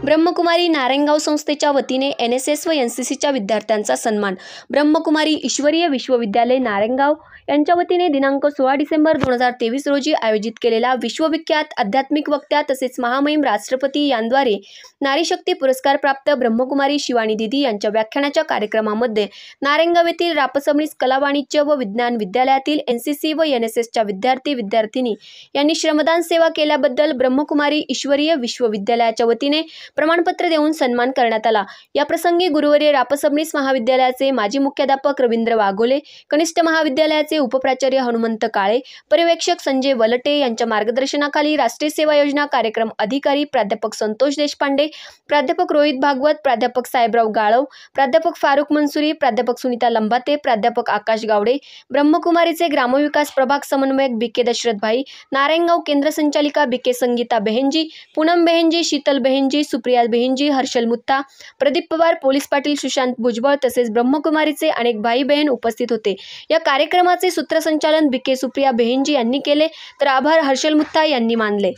ब्रह्मकुमारी नारायणगाव संस्थेच्या वतीने NSS व NCCच्या विद्यार्थ्यांचा सन्मान। ब्रह्मकुमारी ईश्वरीय विश्वविद्यालय नारायणगाव यांच्या वतीने दिनांक 16 डिसेंबर 2023 रोजी आयोजित केलेला विश्वविख्यात आध्यात्मिक वक्त्या तसेच महामहिम राष्ट्रपती यांद्वारे नारीशक्ती पुरस्कार प्राप्त ब्रह्मकुमारी शिवानी दीदी यांच्या व्याख्यानाच्या कार्यक्रमामध्ये नारायणगाव येथील रापसमणीस कला वाणिज्य व विज्ञान विद्यालयातील NCC व NSSच्या विद्यार्थी-विद्यार्थिनी यांनी श्रमदान सेवा केल्याबद्दल ब्रह्मकुमारी ईश्वरीय विश्वविद्यालयाच्या वतीने प्रमाणपत्र देऊन सन्मान करण्यात आला। या प्रसंगी गुरुवर्य रापसमणीस महाविद्यालयाचे माजी मुख्याध्यापक रवींद्र वाघोले, कनिष्ठ महाविद्यालयाचे उपप्राचार्य हनुमंत काळे, पर्यवेक्षक संजय वलटे यांच्या मार्गदर्शनाखाली राष्ट्रीय सेवा योजना कार्यक्रम अधिकारी प्राध्यापक संतोष देशपांडे, प्राध्यापक रोहित भागवत, प्राध्यापक साहेबराव गाळव, प्राध्यापक फारुख मंसुरी, प्राध्यापक सुनीता लंबाते, प्राध्यापक आकाश गावडे, ब्रह्मकुमारीचे ग्रामविकास प्रभाग समन्वयक BK दशरथ भाई, नारायणगाव केंद्र संचालिका BK संगीता बेहेंजी, पूनम बेहेंजी, शीतल बेहेंजी, सुप्रिया बेहेंजी, हर्षल मुत्ता, प्रदीप पवार, पोलीस पाटील सुशांत भुजबळ तसेच ब्रह्मकुमारीचे अनेक भाई बहीण उपस्थित होते। या कार्यक्रमाचे सूत्रसंचालन BK सुप्रिया बेहेंजी यांनी केले तर आभार हर्षल मुत्ता यांनी मानले।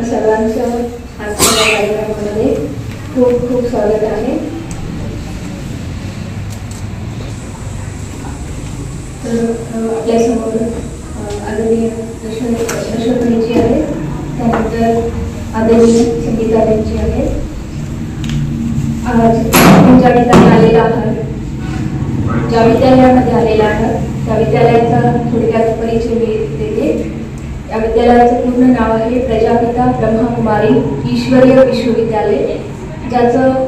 सर्वांचं आजच्या कार्यक्रमामध्ये खूप खूप स्वागत आहे। आपल्या समोर आदरणीय दशरथजी आहेत, त्यानंतर आदरणीय संगीताजी आहेत। आज ज्या ठिकाणी आलेला आहात, ज्या विद्यालयामध्ये आलेला आहात त्या विद्यालयाचा थोडक्यात परिचय मी देते। या विद्यालयाचं पूर्ण नाव आहे प्रजापिता ब्रह्मकुमारी ईश्वरीय विश्वविद्यालय, ज्याचं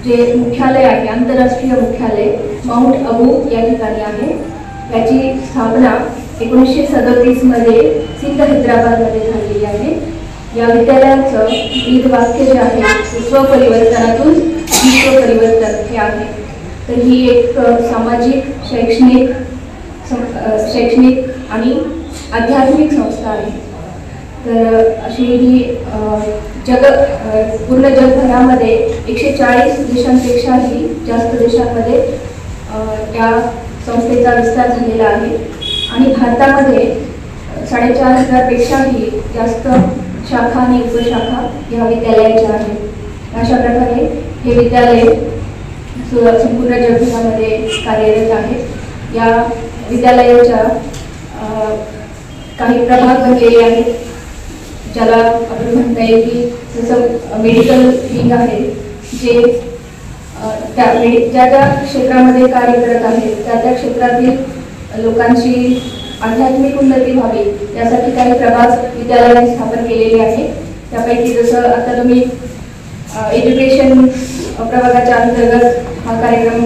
जे मुख्यालय आहे आंतरराष्ट्रीय मुख्यालय माउंट अबू या ठिकाणी आहे। याची स्थापना 1937 मध्ये सिंध हैदराबादमध्ये झालेली आहे। या विद्यालयाचं ब्रीद वाक्य जे आहे स्वपरिवर्तनातून विश्व परिवर्तन हे आहे। तर ही एक सामाजिक शैक्षणिक आणि आध्यात्मिक संस्था आहे। तर अशी ही पूर्ण जगभरामध्ये 140 देशांपेक्षाही जास्त देशांमध्ये या संस्थेचा विस्तार झालेला आहे आणि भारतामध्ये 4500 पेक्षाही जास्त शाखा आणि उपशाखा या विद्यालयाच्या आहेत। अशा प्रकारे हे विद्यालय संपूर्ण जगभरामध्ये कार्यरत आहे। या विद्यालयाच्या काही प्रभाग बनलेले आहेत, ज्याला आपण म्हणता येईल की जसं मेडिकल विंग आहे, जे ज्या क्षेत्रामध्ये कार्य करत आहेत त्या क्षेत्रातील लोकांची आध्यात्मिक उन्नती व्हावी यासाठी काही प्रभाग विद्यालयाने स्थापन केलेले आहे। त्यापैकी जसं आता तुम्ही एज्युकेशन प्रभागाच्या अंतर्गत हा कार्यक्रम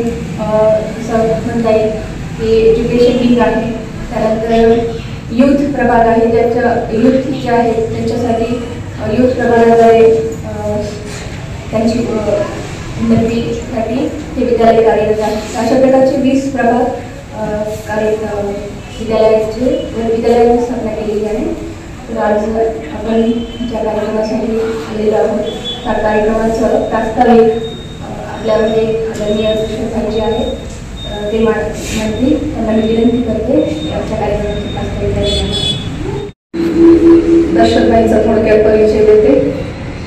म्हणता येईल की एज्युकेशन विंग आहे। त्यानंतर युथ प्रभाग आहे, ज्याच्या युथ जे आहेत त्यांच्यासाठी युथ प्रभागाद्वारे त्यांची उन्नतीसाठी हे विद्यालय कार्यरत आहे। अशा प्रकारचे 20 प्रभाग विद्यालयाची स्थापना केलेली आहे। तर आज आपण ज्या कार्यक्रमासाठी आलेलो आहोत त्या कार्यक्रमाचं प्रास्ताविक आपल्यामध्ये आदरणीय दशरथजी आहेत, ते म्हणतील। त्यांना मी विनंती करते आजच्या कार्यक्रमाचे प्रास्ताविक द्यायला। दशरथजींचा थोडक्यात परिचय देते।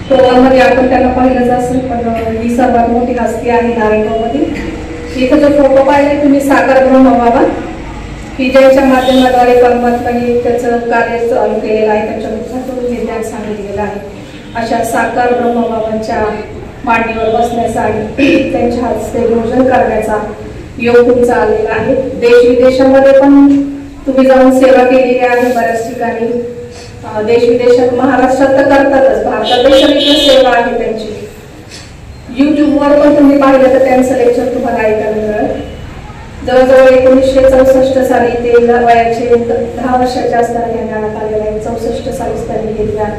टोळामध्ये आपण त्यांना पाहिलंच असेल, पण ही सर्वात मोठी हस्ती आहे नारायणगावमध्ये। इथं जो फोटो पाहिलाय तुम्ही साकार ब्रह्मबाबा, की ज्यांच्या माध्यमाद्वारे परमात्म्याने त्याचं कार्य चालू केलेलं आहे, त्यांच्या मुखातून हे ज्ञान सांगितलेलं आहे। अशा साकार ब्रह्मबाबांच्या मांडीवर बसण्याचा आणि त्यांच्या हस्ते भोजन करण्याचा योग तुमचा आलेला आहे। देश विदेशामध्ये पण तुम्ही जाऊन सेवा केलेली आहे बऱ्याच ठिकाणी। देश विदेशात महाराष्ट्रात तर करतातच, भारतात देखील सेवा आहे त्यांची। YouTubeवर पण तुम्ही पाहिलं तर त्यांचं लेक्चर तुम्हाला ऐकायला मिळेल। जवळजवळ 1964 साली ते वयाचे 10 वर्षाचे असताना या ज्ञानात आलेलं आहे। 64 साली त्यांनी हे ज्ञान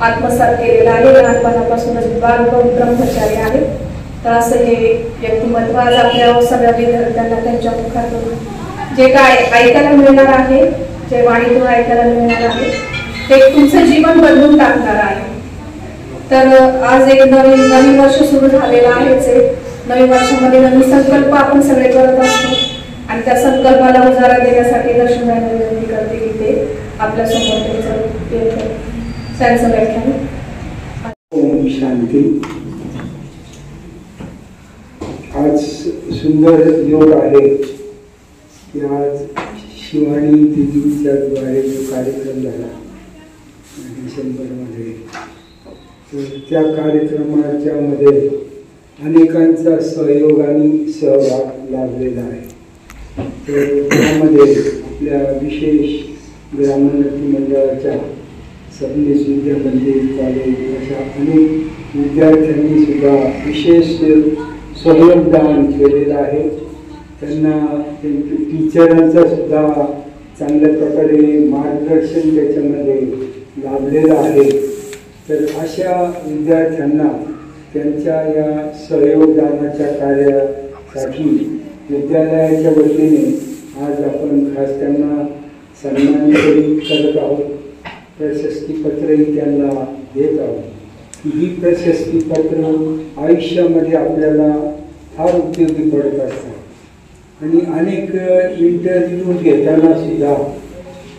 आत्मसात केलेलं आहे। लहानपणापासूनच बालगौर ब्रह्मचारी आहे। तर असं हे व्यक्तिमत्व आज आपल्या सगळ्या विद्यार्थ्यांना त्यांच्या मुखातून जे काय ऐकायला मिळणार आहे, जे वाणीतून ऐकायला मिळणार आहे, एक तुमचं जीवन बदलून टाकणार आहे. तर आज एक नवीन वर्ष सुरू झालेलं आहेच आहे. नवीन वर्षामध्ये नवीन संकल्प आपण सगळे करत असतो आणि त्या संकल्पाला उजाळा देण्यासाठी दर्शनाला विनंती करते की ते आपल्या समोर त्यांचं व्याख्यान. ओम शांती. आज सुंदर योग आहे की आज शिवानी दिदींच्या द्वारे जो कार्यक्रम झाला डिसेंबरमध्ये, तर त्या कार्यक्रमाच्या मध्ये अनेकांचा सहयोग आणि सहभाग लाभलेला आहे. तर त्यामध्ये आपल्या विशेष ग्रामोन्नती मंडळाच्या सबनीस विद्या मंदिर कॉलेज अशा अनेक विद्यार्थ्यांनी सुद्धा विशेष सहयोगदान केलेलं आहे. त्यांना टीचरांचा सुद्धा चांगल्या प्रकारे मार्गदर्शन त्याच्यामध्ये लाभलेलं आहे. तर अशा विद्यार्थ्यांना त्यांच्या या सहयोगदानाच्या कार्यासाठी विद्यालयाच्या वतीने आज आपण खास त्यांना सन्मानित करत आहोत. प्रशस्तीपत्रही त्यांना देत आहोत. ही प्रशस्तीपत्र आयुष्यामध्ये आपल्याला फार उपयोगी पडत असतात आणि अनेक इंटरव्ह्यू घेताना सुद्धा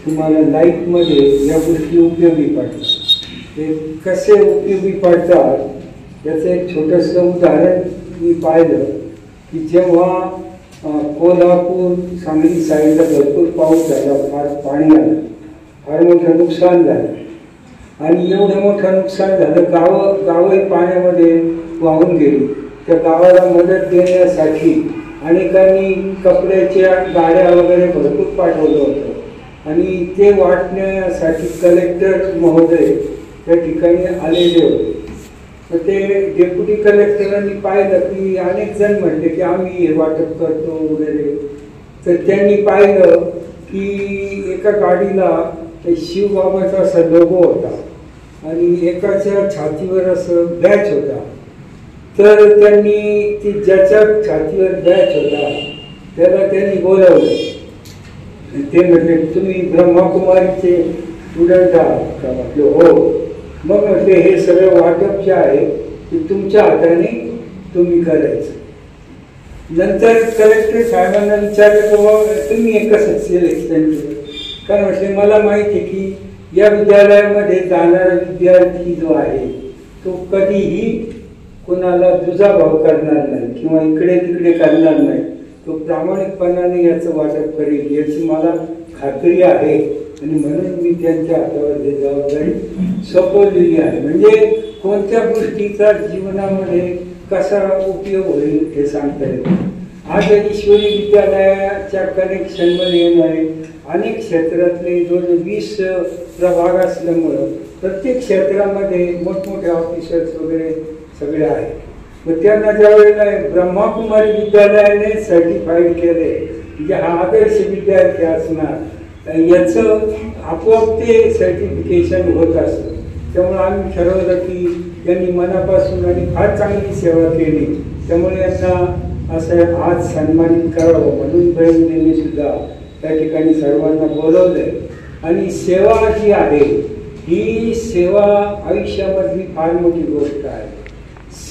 तुम्हाला लाईफमध्ये या गोष्टी उपयोगी पडतात. ते कसे उपयोगी पडतात याचं एक छोटंसं उदाहरण मी पाहिलं की जेव्हा कोल्हापूर सांगली साईडला भरपूर पाऊस झाला, फार पाणी आलं, फार मोठं नुकसान झालं आणि एवढं मोठं नुकसान झालं, गावही पाण्यामध्ये वाहून गेली. त्या गावाला मदत देण्यासाठी अनेकांनी कपड्याच्या गाड्या वगैरे भरपूर पाठवलं होतं आणि ते वाटण्यासाठी कलेक्टर महोदय त्या ठिकाणी आलेले होते. तर ते डेप्युटी कलेक्टरांनी पाहिलं की अनेक जण म्हटले की आम्ही हे वाटप करतो वगैरे. तर त्यांनी पाहिलं की एका गाडीला शिवबाबाचा असा लोगो होता आणि एकाच्या छातीवर असं बॅच होता. तर त्यांनी ती ज्याच्या छातीवर बॅच होता त्याला त्यांनी बोलावलं. ते म्हटले तुम्ही ब्रह्मकुमारीचे स्टुडंट आहात का? म्हटलं हो. मग म्हटले हे सगळं वाटप जे आहे ते तुमच्या हाताने तुम्ही करायचं. नंतर कलेक्टर साहेबांना विचारलं की तुम्ही हे कसं सिलेक्शन केलं? कारण म्हटले मला माहिती आहे की या विद्यालयामध्ये जाणारा विद्यार्थी जो आहे तो कधीही कोणाला दुजाभाव करणार नाही किंवा इकडे तिकडे करणार नाही. तो प्रामाणिकपणाने याचं वाटप करेल याची मला खात्री आहे आणि म्हणून मी त्यांच्या हातावर ही जबाबदारी सोपवलेली आहे. म्हणजे कोणत्या गोष्टीचा जीवनामध्ये कसा उपयोग होईल हे सांगता येईल. आज ईश्वरी विद्यालयाच्या कनेक्शनमध्ये येणारे अनेक क्षेत्रातले 20 प्रभाग असल्यामुळं प्रत्येक क्षेत्रामध्ये मोठमोठे ऑफिसर्स वगैरे सगळे आहेत. व त्यांना ज्या वेळेला ब्रह्मकुमारी विद्यालयाने सर्टिफाईड केले म्हणजे हा आदर्श विद्यार्थी असणार याचं आपोआप ते सर्टिफिकेशन होत असतं. त्यामुळे आम्ही ठरवलं की त्यांनी मनापासून आणि फार चांगली सेवा केली त्यामुळे यांना असं आज सन्मानित करावं म्हणून बहिणींनी सुद्धा त्या ठिकाणी सर्वांना बोलवलंय. आणि सेवा जी आहे ही सेवा आयुष्यामधली फार मोठी गोष्ट आहे.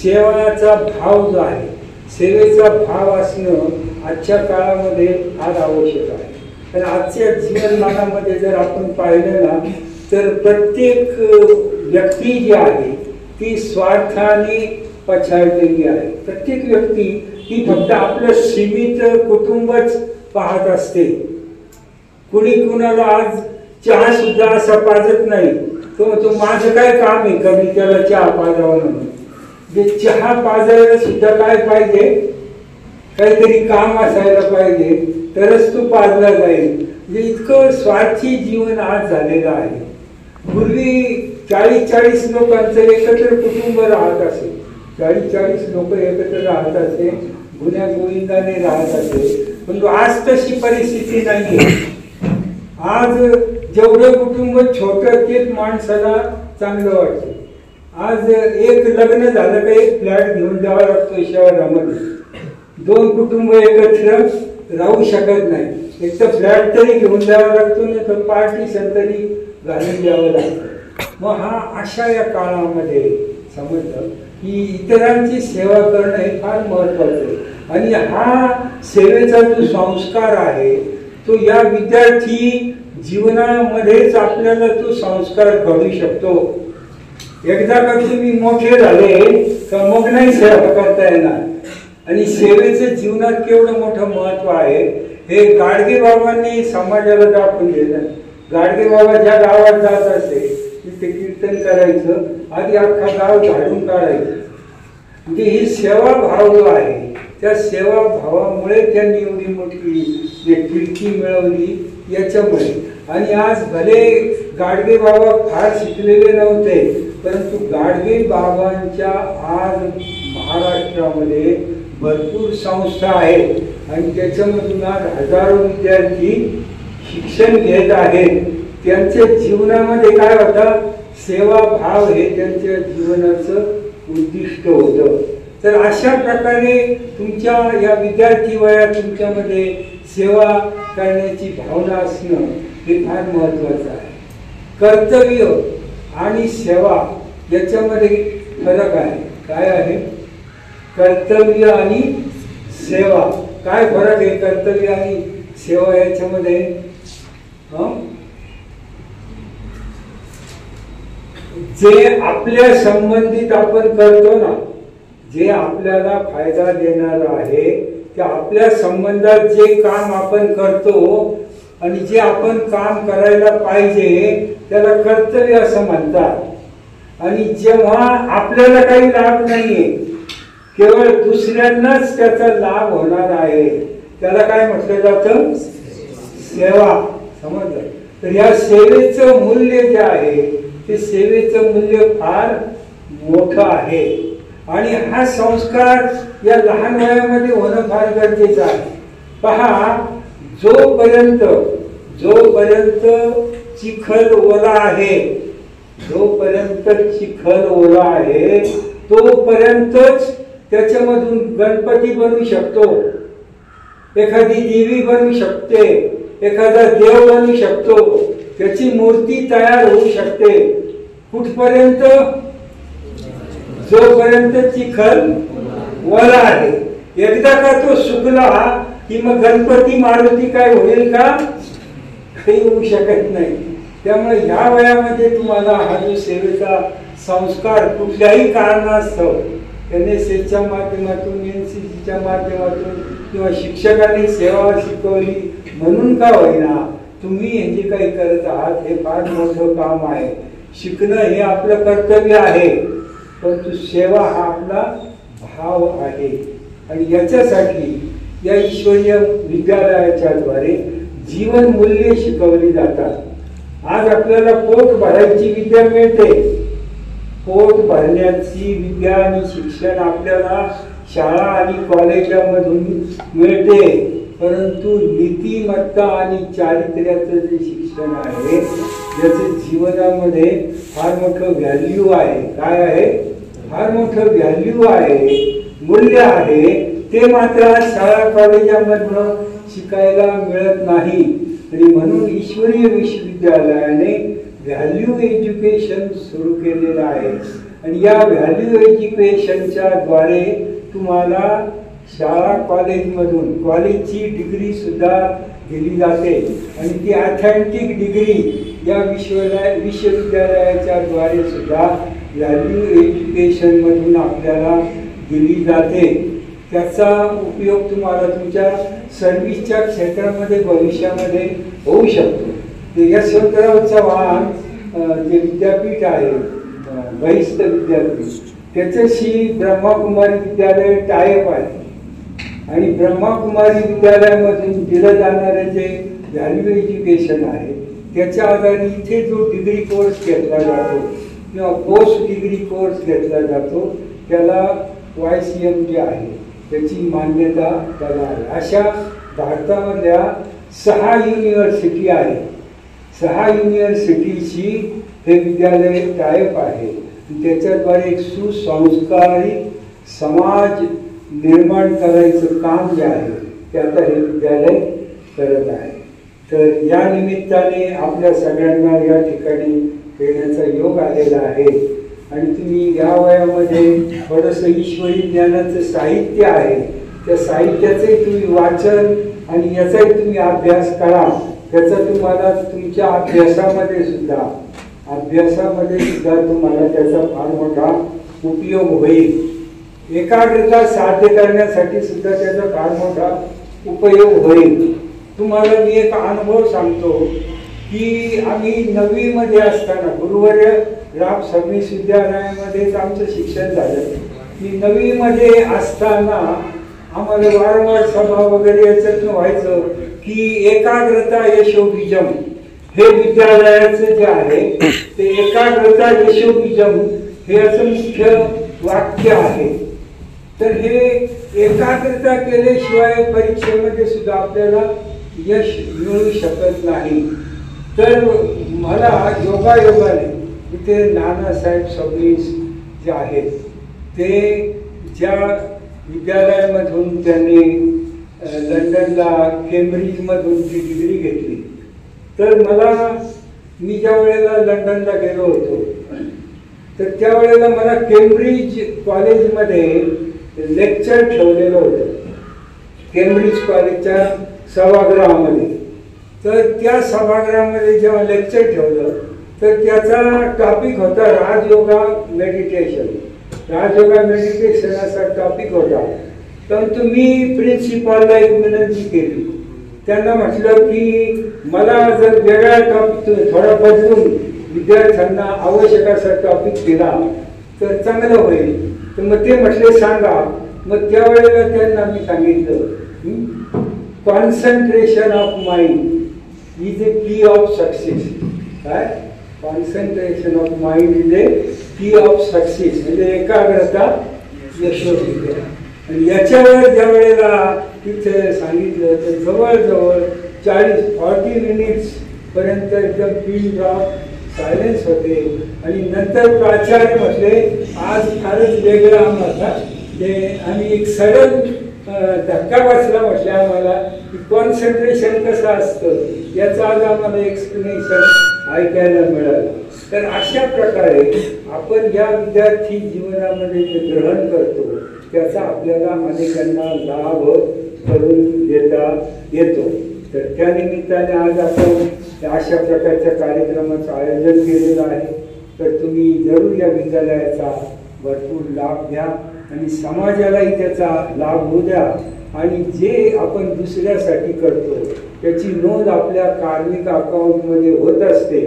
सेवाचा भाव जो आहे सेवेचा भाव असणं आजच्या काळामध्ये फार आवश्यक आहे. कारण आजच्या जीवनमानामध्ये जर आपण पाहिलं ना तर प्रत्येक व्यक्ती जी आहे ती स्वार्थाने पछाडलेली आहे. प्रत्येक व्यक्ती ही फक्त आपलं सीमित कुटुंबच पाहत असते. कुणी कुणाला आज चहा सुद्धा असा पाजत नाही. तो माझं काय काम आहे का मी त्याला चहा पाजावा म्हणून. जे चहा पाजायला सुद्धा काय पाहिजे काहीतरी काम असायला पाहिजे तरच तो पाजला जाईल. म्हणजे इतकं स्वार्थी जीवन आज झालेलं आहे. पूर्वी 40-40 लोकांचं एकत्र कुटुंब राहत असे. 40-40 लोक एकत्र राहत असे, गुन्ह्या गोविंदाने राहत असे. पण आज तशी परिस्थिती नाहीये. आज जेवढं कुटुंब छोटं तेच माणसाला चांगलं वाटतं. आज एक लग्न झालं का एक फ्लॅट घेऊन द्यावा लागतो शहरामध्ये. 2 कुटुंब एकत्र राहू शकत नाही. एक तर फ्लॅट तरी घेऊन द्यावा लागतो नाही तर पार्टीशन तरी घालून द्यावं लागतं। मग हा अशा या काळामध्ये समजलं की इतरांची सेवा करणं हे फार महत्त्वाचं आहे। आणि हा सेवेचा जो संस्कार आहे तो या विद्यार्थी जीवनामध्येच आपल्याला तो संस्कार घडू शकतो। एकदा का तुम्ही मोठे झाले तर मग नाही सेवा करता येणार। आणि सेवेचं जीवनात केवढं मोठं महत्व आहे हे गाडगे बाबांनी समाजाला दाखवून दिलं। गाडगे बाबा ज्या गावात जात असे तिथे कीर्तन करायचं, आधी अख्खा गाव झाडून काढायचं। म्हणजे ही सेवा भाव आहे, त्या सेवा भावामुळे त्यांनी एवढी मोठी कीर्ती मिळवली याच्यामुळे। आणि आज भले गाडगे बाबा फार शिकलेले नव्हते, परंतु गाडगे बाबांच्या आज महाराष्ट्रामध्ये भरपूर संस्था आहेत आणि त्याच्यामधून आज हजारो विद्यार्थी शिक्षण घेत आहेत। त्यांच्या जीवनामध्ये काय होतं, सेवा भाव हे त्यांच्या जीवनाचं उद्दिष्ट होतं। तर अशा प्रकारे तुमच्या या विद्यार्थी वयात तुमच्यामध्ये सेवा करण्याची भावना असणं हे फार महत्त्वाचं आहे। कर्तव्य आणि सेवा याच्यामध्ये फरक आहे। काय आहे कर्तव्य आणि सेवा? काय फरक आहे कर्तव्य आणि सेवा याच्यामध्ये? जे आपल्या संबंधित आपण करतो ना, जे आपल्याला फायदा देणार आहे, त्या आपल्या संबंधात जे काम आपण करतो आणि जे आपण काम करायला पाहिजे त्याला कर्तव्य असं म्हणतात। आणि जेव्हा आपल्याला काही लाभ नाहीये, केवळ दुसऱ्यांनाच त्याचा लाभ होणार आहे, त्याला काय म्हटलं जातं? सेवा। समजलं? तर या सेवेचं मूल्य जे आहे ते सेवेचं मूल्य फार मोठं आहे। आणि हा संस्कार या लहान वयामध्ये होणं फार गरजेचं आहे। पहा, जोपर्यंत चिखल ओला आहे, जोपर्यंत चिखल ओला आहे तोपर्यंतच त्याच्यामधून गणपती बनू शकतो, एखादी देवी बनू शकते, एखादा देव बनू शकतो, त्याची मूर्ती तयार होऊ शकते। कुठपर्यंत? जोपर्यंत चिखल ओला आहे। एकदा का तो सुकला की मग गणपती मारुती काय होईल का? काही होऊ शकत नाही। त्यामुळे ह्या वयामध्ये तुम्हाला हा जो सेवेचा संस्कार कुठल्याही कारणास्तव NSSच्या माध्यमातून, NCCच्या माध्यमातून किंवा शिक्षकांनी सेवा शिकवली म्हणून का होईना, तुम्ही हे जे काही करत आहात हे फार मोठं काम आहे। शिकणं हे आपलं कर्तव्य आहे, परंतु सेवा हा आपला भाव आहे। आणि याच्यासाठी या ईश्वरीय विद्यालयाच्या द्वारे जीवन मूल्ये शिकवली जातात। आज आपल्याला पोट भरायची विद्या मिळते, पोट भरण्याची विद्या आणि शिक्षण आपल्याला शाळा आणि कॉलेजामधून मिळते, परंतु नीतिमत्ता आणि चारित्र्याचं जे शिक्षण आहे त्याचं जीवनामध्ये फार मोठं व्हॅल्यू आहे। काय आहे? फार मोठं व्हॅल्यू आहे, मूल्य आहे। ते मात्र शाळा कॉलेजामधून शिकायला मिळत नाही। आणि म्हणून ईश्वरीय विश्वविद्यालयाने व्हॅल्यू एज्युकेशन सुरू केलेलं आहे। आणि या व्हॅल्यू एज्युकेशनच्या द्वारे तुम्हाला शाळा कॉलेजमधून कॉलेजची डिग्री सुद्धा दिली जाते। आणि ती ऑथेंटिक डिग्री या विश्वविद्यालयाच्या द्वारे सुद्धा व्हॅल्यू एज्युकेशनमधून आपल्याला दिली जाते। त्याचा उपयोग तुम्हाला तुमच्या सर्व्हिसच्या क्षेत्रामध्ये भविष्यामध्ये होऊ शकतो। यशवंतराव चव्हाण जे विद्यापीठ आहे, बहिस्त विद्यापीठ, त्याच्याशी ब्रह्माकुमारी विद्यालय टायअप आहे। आणि ब्रह्माकुमारी विद्यालयामधून दिलं जाणारं जे व्हॅल्यू एज्युकेशन आहे त्याच्या आधारे इथे जो डिग्री कोर्स घेतला जातो किंवा पोस्ट डिग्री कोर्स घेतला जातो त्याला YCM जे आहे त्याची मान्यता त्याला आहे। अशा भारतामधल्या 6 युनिव्हर्सिटी आहेत। 6 युनिव्हर्सिटीची हे विद्यालय टायअप आहे। त्याच्याद्वारे एक सुसंस्कारित समाज निर्माण करायचं काम जे आहे ते आता हे विद्यालय करत आहे। तर या निमित्ताने आपल्या सगळ्यांना या ठिकाणी येण्याचा योग आलेला आहे आणि तुम्ही या वयामध्ये थोडंसं ईश्वरी ज्ञानाचं साहित्य आहे, त्या साहित्याचंही तुम्ही वाचन आणि याचाही तुम्ही अभ्यास करा. त्याचा तुम्हाला तुमच्या अभ्यासामध्ये सुद्धा तुम्हाला त्याचा फार मोठा उपयोग होईल. एकाग्रता साध्य करण्यासाठी सुद्धा त्याचा फार मोठा उपयोग होईल. तुम्हाला मी एक अनुभव सांगतो की आम्ही 9वी मध्ये असताना गुरुवर्य राम सर्व्हिस विद्यालयामध्येच आमचं शिक्षण झालं. मी 9वी मध्ये असताना आम्हाला वारंवार सभा वगैरे याच्यातून व्हायचं की एकाग्रता यशोबीजम हे विद्यालयाचं जे आहे ते एकाग्रता यशोबीजम हे याचं मुख्य वाक्य आहे. तर हे एकाग्रता केल्याशिवाय परीक्षेमध्ये सुद्धा आपल्याला यश मिळू शकत नाही. तर मला योगायोगाने इथे नानासाहेब सबनीस जे आहेत ते ज्या विद्यालयामधून त्यांनी लंडनला केम्ब्रिजमधून जी डिग्री घेतली, तर मी ज्या वेळेला लंडनला गेलो होतो तर त्यावेळेला मला केम्ब्रिज कॉलेजमध्ये लेक्चर ठेवलेलं होतं, केम्ब्रिज कॉलेजच्या सभागृहामध्ये. तर त्या सभागृहामध्ये जेव्हा लेक्चर ठेवलं तर त्याचा टॉपिक होता राजयोगा मेडिटेशन. राजयोगा मेडिटेशन असा टॉपिक होता. परंतु मी प्रिन्सिपॉलला एक विनंती केली, त्यांना म्हटलं की मला जर वेगळा टॉपिक थोडा बदलून विद्यार्थ्यांना आवश्यक असा टॉपिक दिला तर चांगलं होईल. तर मग ते म्हटले सांगा. मग त्यावेळेला त्यांना मी सांगितलं concentration of mind is a की ऑफ सक्सेस. काय concentration of mind is a की ऑफ सक्सेस, म्हणजे एकाग्रता यशोविद्या. आणि याच्यावर ज्या वेळेला तिथे सांगितलं तर जवळजवळ 40 मिनिट्स पर्यंत एकदम पिन ड्रॉप सायलेन्स होते. आणि नंतर प्राचार्य म्हटले आज फारच वेगळं आम्हाला ते आणि एक सडन धक्का बसला म्हटलं आम्हाला की कॉन्सन्ट्रेशन कसं असतं याचं आज आम्हाला एक्सप्लेनेशन ऐकायला मिळालं. तर अशा प्रकारे आपण या विद्यार्थी जीवनामध्ये जे ग्रहण करतो त्याचा आपल्याला अनेकांना लाभ करून देता येतो. तर त्या निमित्ताने आज आपण अशा प्रकारच्या कार्यक्रमाचं आयोजन केलेलं आहे. तर तुम्ही जरूर या विद्यालयाचा भरपूर लाभ घ्या आणि समाजालाही त्याचा लाभ होऊ द्या. आणि जे आपण दुसऱ्यासाठी करतो त्याची नोंद आपल्या कार्मिक अकाउंटमध्ये होत असते.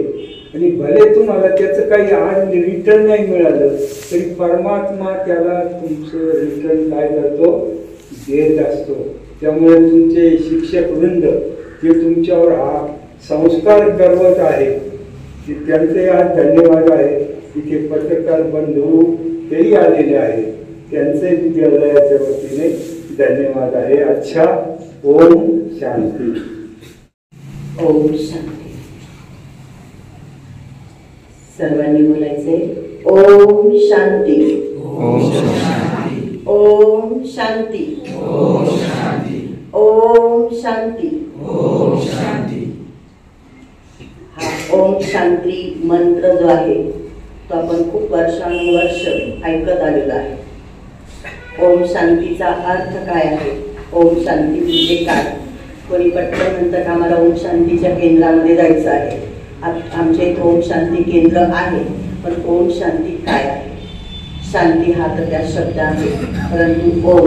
आणि भले तुम्हाला त्याचं काही आज रिटर्न नाही मिळालं तरी परमात्मा त्याला तुमचं रिटर्न काय करतो देत असतो. त्यामुळे तुमचे शिक्षक वृंद जे तुमच्यावर हा संस्कार करवत आहे त्यांचे आज धन्यवाद आहे. इथे पत्रकार बंधू तेही आलेले आहेत, त्यांचे विद्यालयाच्या वतीने धन्यवाद आहे. अच्छा, ओम शांती. ओम शांती. सर्वांनी बोलायचे ओम शांती. ओम शांती. ओम शांती. ओम शांती. ओम शांती. ओम शांती. हा ओम शांती मंत्र जो आहे तो आपण खूप वर्षानुवर्ष ऐकत आलेला आहे. ओम शांतीचा अर्थ काय आहे, ओम शांती म्हणजे काय. कोणी पटकन नंतर आम्हाला ओम शांतीच्या केंद्रामध्ये जायचं आहे. आमच्या इथे ओम शांती केंद्र आहे, पण ओम शांती काय आहे. शांती हा तर त्या शब्द आहे, परंतु ओम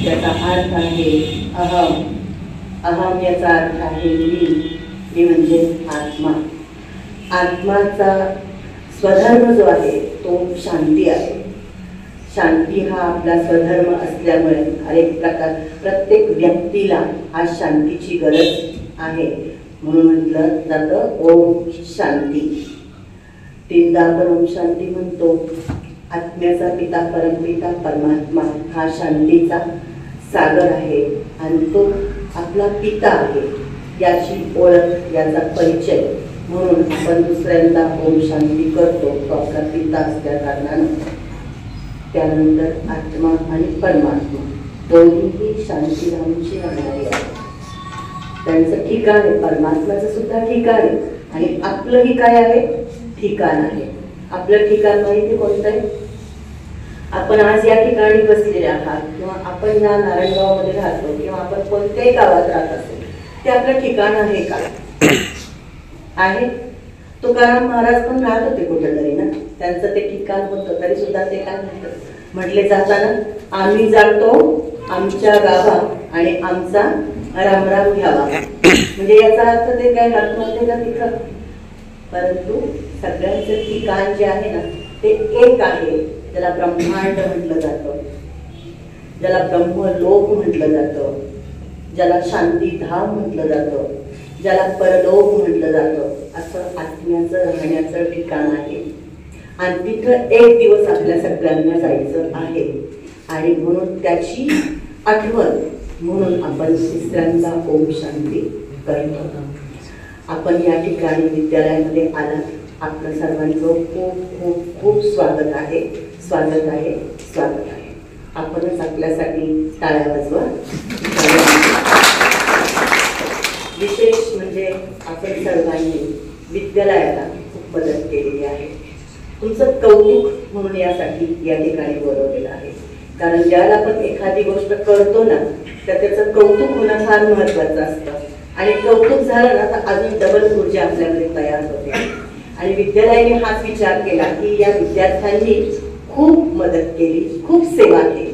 याचा अर्थ आहे अहम. अहम याचा अर्थ आहे मी म्हणजे आत्मा. आत्माचा स्वधर्म जो आहे तो शांती आहे. शांती हा आपला स्वधर्म असल्यामुळे प्रत्येक व्यक्तीला आज शांतीची गरज आहे. म्हणून म्हटलं जातं ओम शांती. 3दा आपण ओम शांती म्हणतो. आत्म्याचा पिता परमपिता परमात्मा हा शांतीचा सागर आहे आणि तो आपला पिता आहे. याची ओळख, याचा परिचय म्हणून आपण दुसऱ्यांदा ओम शांती करतो. तो आपला पिता असल्या कारणानं. त्यानंतर आत्मा आणि परमात्मा दोन्हीही शांतीधामची राहणारी आहे. त्यांचं ठिकाण आहे, परमात्म्याचं सुद्धा ठिकाण आहे आणि आपलंही काय आहे, ठिकाण आहे. आपलं ठिकाण माहिती कोणतं आहे? आपण आज या ठिकाणी बसलेले आहात किंवा आपण या नारायणगावमध्ये राहतो किंवा आपण कोणत्याही गावात राहत असतो, ते आपलं ठिकाण आहे का? आहे. तुकाराम महाराज पण राहत होते कुठेतरी ना, त्यांचं ते ठिकाण होतं, तरी सुद्धा ते काय म्हटले जाताना, आम्ही जातो आमच्या गावा आणि आमचा रामराम घ्यावा. म्हणजे याचा अर्थ ते काय राहत नव्हते का तिथं, परंतु सगळ्यांचं ठिकाण जे आहे ना ते एक आहे, ज्याला ब्रह्मांड म्हटलं जातं, ज्याला ब्रह्मलोक म्हटलं जातं, ज्याला शांतीधाम म्हटलं जातं, ज्याला परलोक म्हटलं जातं. असं आत्म्याचं राहण्याचं ठिकाण आहे आणि तिथं एक दिवस आपल्या सगळ्यांना जायचं आहे. आणि म्हणून त्याची आठवण म्हणून आपण तिसऱ्यांदा ओम शांती करतो. आपण या ठिकाणी विद्यालयामध्ये आलात, आपलं सर्वांचं खूप खूप खूप स्वागत आहे, स्वागत आहे, स्वागत आहे. आपणच आपल्यासाठी टाळ्या वाजवा. विशेष म्हणजे आपण सर्वांनी विद्यालयाला खूप मदत केलेली आहे. तुमचं कौतुक म्हणून यासाठी या ठिकाणी बोलवलेलं आहे. कारण ज्याला आपण एखादी गोष्ट करतो ना, तर त्याचं कौतुक होणं फार महत्वाचं असतं आणि कौतुक झालं ना तर अजून डबल ऊर्जा आपल्याकडे तयार होते. आणि विद्यालयाने हाच विचार केला की या विद्यार्थ्यांनी खूप मदत केली, खूप सेवा केली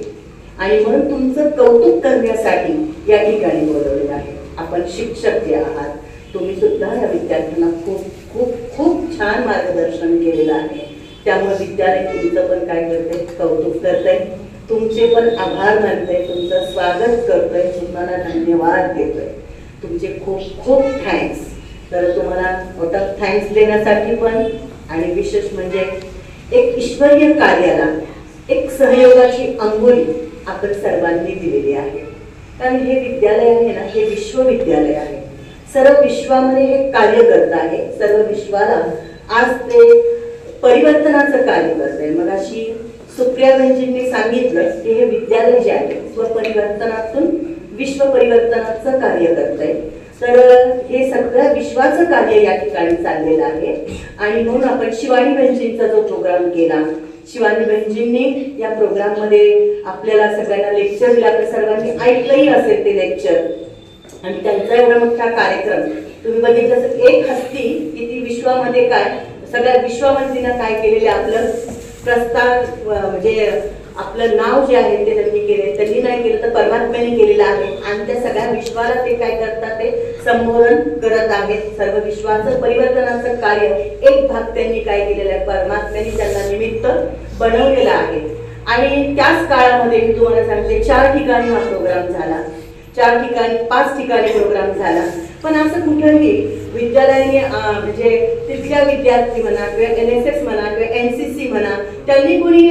आणि म्हणून तुमचं कौतुक करण्यासाठी या ठिकाणी बोलवलेलं आहे. आपण शिक्षक जे आहात, तुम्ही सुद्धा या विद्यार्थ्यांना खूप खूप खूप छान मार्गदर्शन केलेलं आहे. त्यामुळे विद्यालय तुमचं पण काय करते, कौतुक करतंय, तुमचे पण आभार मानतंय, तुमचं स्वागत करतोय, तुम्हाला धन्यवाद देतोय. तुमचे खूप खूप थँक्स. तर तुम्हाला मोठा थँक्स देण्यासाठी पण आणि विशेष म्हणजे एक ईश्वरीय कार्याला एक सहयोगाची अंगुली आपण सर्वांनी दिलेली आहे. कारण हे विद्यालय आहे ना, हे विश्वविद्यालय आहे. सर्व विश्वामध्ये हे कार्य करत आहे. सर्व विश्वाला आज ते परिवर्तनाचं कार्य करत आहे. मग अशी सुप्रियाबाईंजींनी सांगितलं की हे विद्यालय जे आहे स्वपरिवर्तनातून विश्व परिवर्तनाचं कार्य करत आहे. तर हे सगळ्या विश्वाचं कार्य या ठिकाणी चाललेलं आहे. आणि म्हणून आपण शिवानीबाईंजींचा जो प्रोग्राम केला, शिवानीबाईंजींनी या प्रोग्राम मध्ये आपल्याला सगळ्यांना लेक्चर दिला. आपल्या सर्वांनी ऐकलंही असेल ते लेक्चर. आणि त्यांचा एवढा मोठा कार्यक्रम तुम्ही बघितलं असेल. एक हस्ती की ती विश्वामध्ये काय सगळ्या विश्वामध्ये तिनं काय केलेलं आपलं प्रस्ताव म्हणजे आपलं नाव जे आहे ते त्यांनी केले. त्यांनी नाही केलं तर परमात्म्याने केलेलं आहे आणि त्या सगळ्या विश्वाला ते काय करतात, ते संबोधन करत आहेत. सर्व विश्वाचं परिवर्तनाचं कार्य एक भाग त्यांनी काय केलेलं आहे, परमात्म्याने त्यांना निमित्त बनवलेलं आहे. आणि त्याच काळामध्ये मी तुम्हाला सांगते 4 ठिकाणी हा प्रोग्राम झाला, 4 ठिकाणी 5 ठिकाणी प्रोग्राम झाला. पण असं कुठेही विद्यालयाने म्हणजे तिथल्या विद्यार्थी म्हणा किंवा NSS म्हणा किंवा NCC म्हणा, त्यांनी कोणी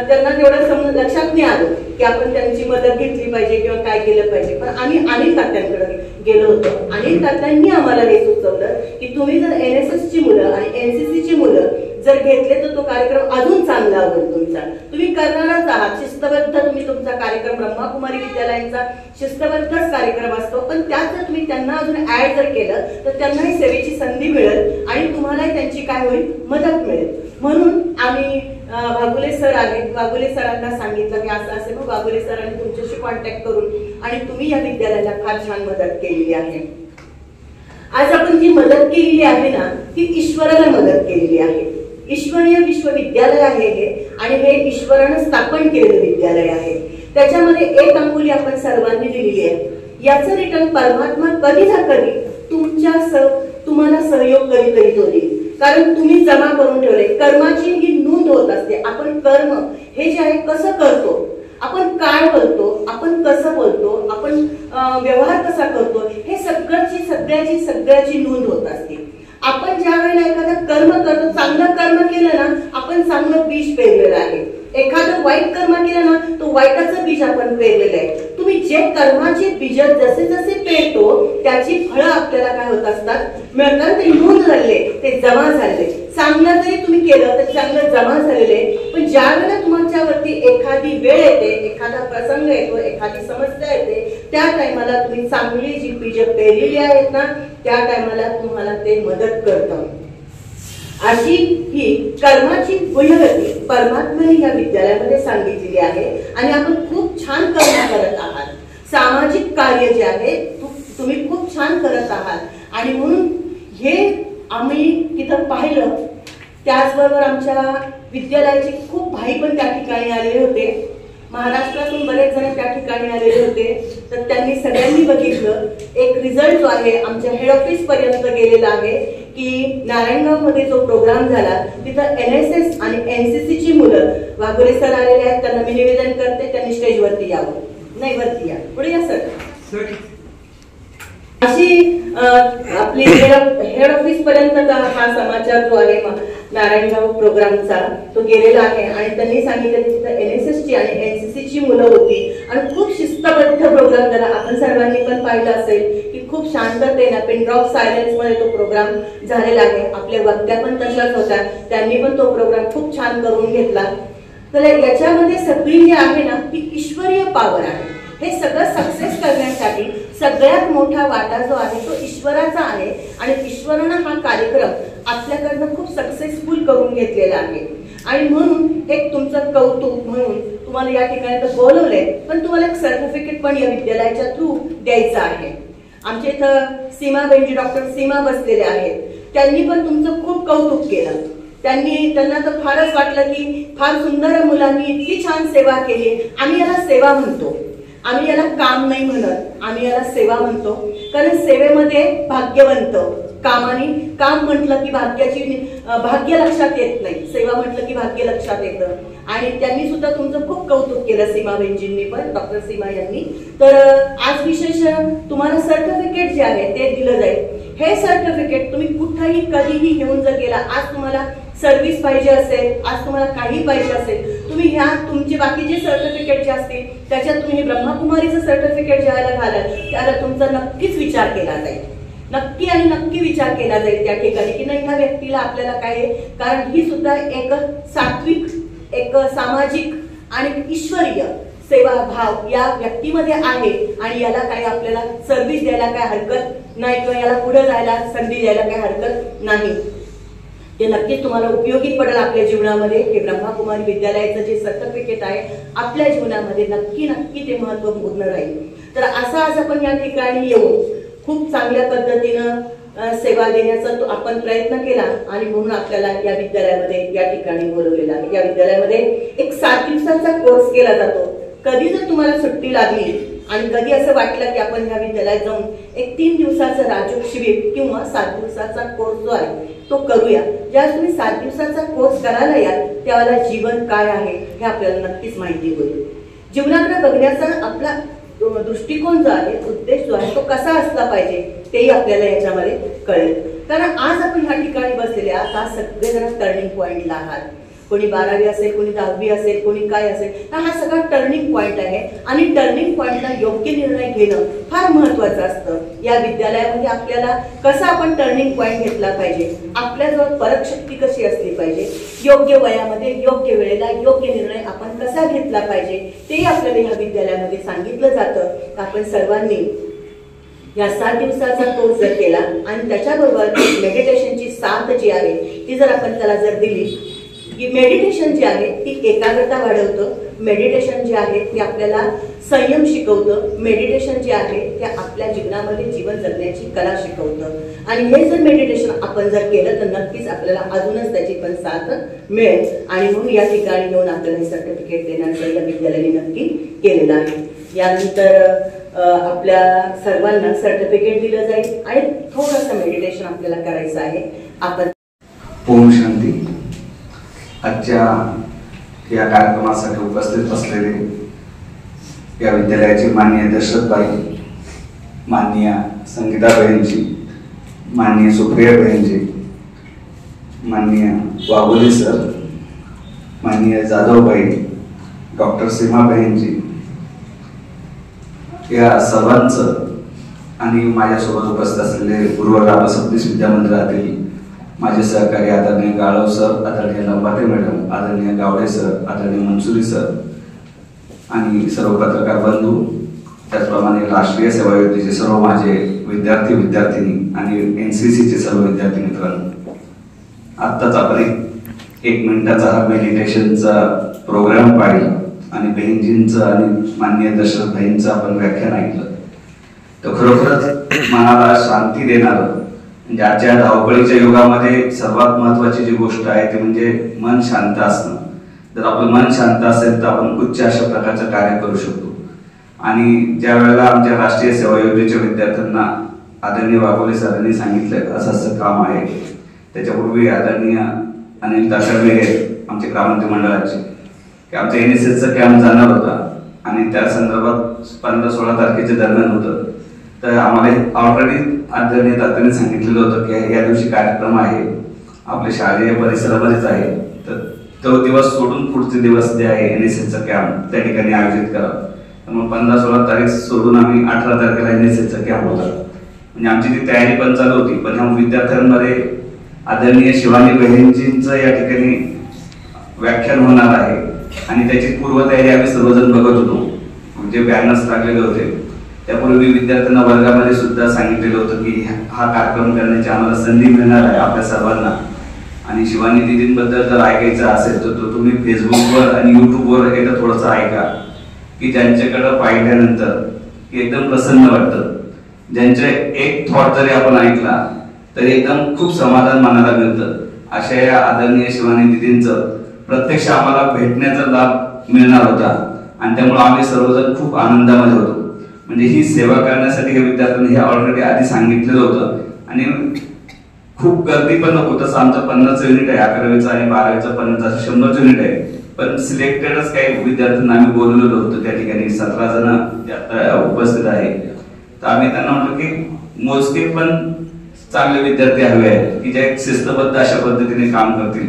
त्यांना तेवढं लक्षात नाही आलं की आपण त्यांची मदत घेतली पाहिजे किंवा काय केलं पाहिजे. पण आम्ही अनिल तात्यांकडे गेलो होतो. अनिल तात्यांनी आम्हाला हे सुचवलं की तुम्ही जर NSS ची मुलं आणि NCC ची मुलं जर घेतले तर तो कार्यक्रम अजून चांगला होईल तुमचा. तुम्ही करणारच आहात, शिस्तबद्ध तुम्ही तुमचा कार्यक्रम ब्रह्माकुमारी विद्यालयांचा शिस्तबद्धच कार्यक्रम असतो. पण त्यात जर तुम्ही त्यांना अजून ऍड जर केलं तर त्यांनाही सेवेची संधी मिळेल आणि तुम्हालाही त्यांची काय होईल, मदत मिळेल. म्हणून आम्ही वाघुले सर आहेत, वाघुले सरांना सांगितलं की असं असेल. मग वाघुले सरांनी तुमच्याशी कॉन्टॅक्ट करून आणि तुम्ही या विद्यालयाला फार छान मदत केलेली आहे. आज आपण जी मदत केलेली आहे ना, ती ईश्वराला मदत केलेली आहे. ईश्वरीय विश्वविद्यालय आहे हे आणि हे ईश्वरानं स्थापन केलेलं विद्यालय आहे. त्याच्यामध्ये एक अंगुली आपण सर्वांनी दिलेली आहे. याचं रिटर्न परमात्मा कधी ना कधी तुम्हाला सहयोग कधीतरी होईल. कारण तुम्ही जमा करून ठेवले. कर्माची ही नोंद होत असते. आपण कर्म हे जे आहे कसं करतो, आपण काय बोलतो, आपण कसं बोलतो, आपण व्यवहार कसा करतो, हे सगळ्याची नोंद होत असते. आपण ज्या वेळेला एखादं कर्म करतो, चांगलं कर्म केलं ना, आपण चांगलं बीज पेरलेलं आहे. एखादं वाईट कर्म केलं ना, तो वाईटाचं बीज आपण पेरलेलं आहे. तुम्ही जे कर्माचे बीज जसे जसे पेरतो त्याची फळं आपल्याला काय होत असतात, मिळतात. ते नोंद झाले, ते जमा झाले. चांगलं जरी तुम्ही केलं तर चांगलं जमा झालेलं आहे, पण ज्या वेळेला तुमच्यावरती एखादी वेळ येते, एखादा प्रसंग येतो, एखादी समस्या येते, त्या टायमाला तुम्ही चांगली जी बीज पेरलेली आहेत ना, त्या टायमाला तुम्हाला ते मदत करतं. अशी ही कर्माची गुणगती परमात्म्याने या विद्यालयामध्ये सांगितलेली आहे आणि आपण खूप छान कर्म करत आहात. सामाजिक कार्य जे आहे तुम्ही खूप छान करत आहात आणि म्हणून हे आम्ही तिथं पाहिलं. त्याचबरोबर आमच्या विद्यालयाचे खूप भाई पण त्या ठिकाणी आलेले होते. महाराष्ट्रातून बरेच जण त्या ठिकाणी आलेले होते. तर त्यांनी सगळ्यांनी बघितलं एक रिझल्ट जो आहे आमच्या हेड ऑफिस पर्यंत गेलेला आहे की नारायणगाव मध्ये जो प्रोग्राम झाला तिथं NSS आणि NCC ची मुलं, वाघोरे सर आलेले आहेत, त्यांना मी निवेदन करते त्यांनी स्टेजवरती यावं. नाही, वरती या, पुढे या सर. अशी आपली हेड ऑफिस पर्यंत हा समाचार जो आहे नारायणगाव प्रोग्रामचा तो गेलेला आहे आणि त्यांनी सांगितलं की तिथं NSS ची आणि NCC ची मुलं होती आणि खूप शिस्तबद्ध प्रोग्राम झाला. आपण सर्वांनी पण पाहिलं असेल की खूप शांततेने पिन ड्रॉप सायलेन्स मध्ये तो प्रोग्राम झालेला आहे. आपल्या वक्त्या पण तशाच होत्या, त्यांनी पण तो प्रोग्राम खूप छान करून घेतला. तर याच्यामध्ये सगळी जी आहे ना ती ईश्वरीय पॉवर आहे. हे सगळं सक्सेस करण्यासाठी सगळ्यात मोठा वाटा जो आहे तो ईश्वराचा आहे आणि ईश्वरानं हा कार्यक्रम आपल्याकडनं खूप सक्सेसफुल करून घेतलेला आहे. आणि म्हणून एक तुमचं कौतुक म्हणून तुम्हाला या ठिकाणी तर बोलवलंय, पण तुम्हाला एक सर्टिफिकेट पण या विद्यालयाच्या थ्रू द्यायचं आहे. आमच्या इथं सीमा बेंजी डॉक्टर सीमा बसलेले आहेत, त्यांनी पण तुमचं खूप कौतुक केलं. त्यांना तर फारच वाटलं की फार सुंदर मुलांनी इतकी छान सेवा केली. आम्ही याला सेवा म्हणतो, आम्ही याला काम नाही म्हणत, आम्ही याला सेवा म्हणतो. कारण सेवेमध्ये भाग्यवंत, काम म्हटलं की भाग्य लक्षात येत नाही, सेवा म्हटलं की भाग्य लक्षात येतं. आणि त्यांनी सुद्धा तुमचं खूप कौतुक केलं, सीमा बेंजींनी पण, डॉक्टर सीमा यांनी. तर आज विशेष तुम्हाला सर्टिफिकेट जे आहे ते दिलं जाईल. हे सर्टिफिकेट तुम्ही कुठेही कधीही घेऊन जर गेला, आज तुम्हाला सर्व्हिस पाहिजे असेल, आज तुम्हाला काही पाहिजे असेल, तुम्ही ह्या तुमचे बाकीचे सर्टिफिकेट जे असतील त्याच्यात तुम्ही ब्रह्मकुमारीचं सर्टिफिकेट ज्याला घालाल त्याला तुमचा नक्कीच विचार केला जाईल, नक्की आणि नक्की विचार केला जाईल त्या ठिकाणी की नाही ह्या व्यक्तीला आपल्याला काय, कारण ही सुद्धा एक सात्विक, एक सामाजिक आणि ईश्वरीय सेवा भाव या व्यक्तीमध्ये आहे आणि याला काही आपल्याला सर्व्हिस द्यायला काय हरकत नाही किंवा याला पुढे जायला संधी द्यायला काय हरकत नाही. ते नक्कीच तुम्हाला उपयोगी पडेल आपल्या जीवनामध्ये. हे ब्रह्मकुमारी विद्यालयाचं जे सर्टिफिकेट आहे आपल्या जीवनामध्ये नक्की नक्की ते महत्वपूर्ण राहील. तर असं आज आपण या ठिकाणी येऊन खूप चांगल्या पद्धतीनं सेवा देण्याचा आपण प्रयत्न केला आणि म्हणून आपल्याला या विद्यालयामध्ये या ठिकाणी बोलवलेलं आहे. या विद्यालयामध्ये एक 7 दिवसाचा कोर्स केला जातो. कधी जर तुम्हाला सुट्टी लागली आणि कधी असं वाटलं की आपण या विद्यालयात जाऊन एक 3 दिवसाचं राजयोग शिबिर किंवा 7 दिवसाचा कोर्स जो आहे तो करूया. ज्यावेळेस तुम्ही 7 दिवसाचा कोर्स करायला याल त्यावेळेला जीवन काय आहे हे आपल्याला नक्कीच माहिती होईल. जीवनाकडे बघण्याचा आपला दृष्टिकोन जो आहे, उद्देश जो आहे तो कसा असला पाहिजे तेही आपल्याला याच्यामध्ये कळेल. कारण आज आपण ह्या ठिकाणी बसलेले आहात, आज सगळेजण टर्निंग पॉइंटला आहात. कोणी 12वी असेल, कोणी 10वी असेल, कोणी काय असेल, हा सगळा टर्निंग पॉइंट आहे आणि टर्निंग पॉइंटला योग्य निर्णय घेणं फार महत्वाचं असतं. या विद्यालयामध्ये आपल्याला कसा आपण टर्निंग पॉइंट घेतला पाहिजे, आपल्याजवळ परकशक्ती कशी असली पाहिजे, योग्य वयामध्ये योग्य वेळेला योग्य निर्णय आपण कसा घेतला पाहिजे ते आपल्याला या विद्यालयामध्ये सांगितलं जातं. आपण सर्वांनी या 7 दिवसाचा कोर्स जर केला आणि त्याच्याबरोबर मेडिटेशनची साथ जी आहे ती जर आपण त्याला जर दिली की मेडिटेशन जे आहे ती एकाग्रता वाढवतं, मेडिटेशन जे आहे ते आपल्याला संयम शिकवतं, मेडिटेशन जे आहे ते आपल्या जीवनामध्ये जीवन जगण्याची कला शिकवतं. आणि हे जर मेडिटेशन आपण जर केलं तर नक्कीच आपल्याला अजूनच त्याची पण साथ मिळेल. आणि म्हणून या ठिकाणी येऊन आपल्याला हे सर्टिफिकेट देण्याचं या विद्यालयाने नक्की केलेलं आहे. यानंतर आपल्या सर्वांना सर्टिफिकेट दिलं जाईल आणि थोडंसं मेडिटेशन आपल्याला करायचं आहे. आपण ओम शांती. आजच्या या कार्यक्रमासाठी उपस्थित असलेले या विद्यालयाचे माननीय दशरथबाई, माननीय संगीताबाईंची, माननीय सुप्रियाबाईंची, माननीय वाघोले सर, माननीय जाधवबाई, डॉक्टर सीमाबाईंची, या सर्वांचं आणि माझ्यासोबत उपस्थित असलेले गुरुवर रामसपदेश विद्यामंदिरातील माझे सहकारी आदरणीय गाळव सर, आदरणीय लंबाते मॅडम, आदरणीय गावडे सर, आदरणीय मनसुरी सर आणि सर्व पत्रकार बंधू, त्याचप्रमाणे राष्ट्रीय सेवा योजनेचे सर्व माझे विद्यार्थी विद्यार्थिनी आणि NCCचे सर्व विद्यार्थी मित्रांनो, आत्ताच आपण एक मिनिटाचा हा मेडिटेशनचा प्रोग्राम पाहिला आणि बहिणजींचं आणि माननीय दशरथ भाईंचं आपण व्याख्यान ऐकलं. तर खरोखरच मनाला शांती देणार, म्हणजे आजच्या धावपळीच्या युगामध्ये सर्वात महत्वाची जी गोष्ट आहे ती म्हणजे मन शांत असणं. जर आपलं मन शांत असेल तर आपण उच्च अशा प्रकारचं कार्य करू शकतो. आणि ज्या वेळेला आमच्या राष्ट्रीय सेवा योजनेच्या विद्यार्थ्यांना आदरणीय वाघोले सरांनी सांगितलं असं असं काम आहे, त्याच्यापूर्वी आदरणीय अनिल ताकरवे आमचे ग्रामोन्नती मंडळाचे की आमचा NSSचा कॅम्प जाणार होता आणि त्या संदर्भात 15-16 तारखेच्या दरम्यान होतं. तर आम्हाला ऑलरेडी आदरणीय तात्याने सांगितलेलं होतं की या दिवशी कार्यक्रम आहे, आपल्या शालेय परिसरामध्येच आहे, तर तो दिवस सोडून पुढचे दिवस जे आहे NSSचा कॅम्प त्या ठिकाणी आयोजित करा. त्यामुळे 15-16 तारीख सोडून आम्ही 18 तारखेला NSSचा कॅम्प होता. म्हणजे आमची ती तयारी पण चालू होती, पण ह्या विद्यार्थ्यांमध्ये आदरणीय शिवानी बहिणजींचं या ठिकाणी व्याख्यान होणार आहे आणि त्याची पूर्वतयारी आम्ही सर्वजण बघत होतो. जे बॅनर्स लागलेले होते त्यापूर्वी विद्यार्थ्यांना वर्गामध्ये सुद्धा सांगितलेलं होतं की हा कार्यक्रम करण्याची आम्हाला संधी मिळणार आहे आपल्या सर्वांना. आणि शिवानी दीदींबद्दल जर ऐकायचं असेल तर तो तुम्ही फेसबुकवर आणि युट्यूबवर एकदा थोडंसं ऐका की ज्यांच्याकडे पाहिल्यानंतर एकदम प्रसन्न वाटतं, ज्यांचे एक थॉट जरी आपण ऐकला तरी एकदम खूप समाधान मनाला मिळतं. अशा या आदरणीय शिवानी दीदींचं प्रत्यक्ष आम्हाला भेटण्याचा लाभ मिळणार होता आणि त्यामुळे आम्ही सर्वजण खूप आनंदामध्ये होतो. म्हणजे ही सेवा करण्यासाठी हे विद्यार्थ्यांनी हे ऑलरेडी आधी सांगितलेलं होतं आणि खूप गर्दी पण नको, तसं आमचं 50 युनिट आहे, 11वीचं आणि 12वीचं 50 100 युनिट आहे, पण सिलेक्टेडच काही विद्यार्थ्यांना आम्ही बोलवलेलं होतं. त्या ठिकाणी 17 जण उपस्थित आहे. तर आम्ही त्यांना म्हटलं की मोजके पण चांगले विद्यार्थी हवे आहेत की जे शिस्तबद्ध अशा पद्धतीने काम करतील.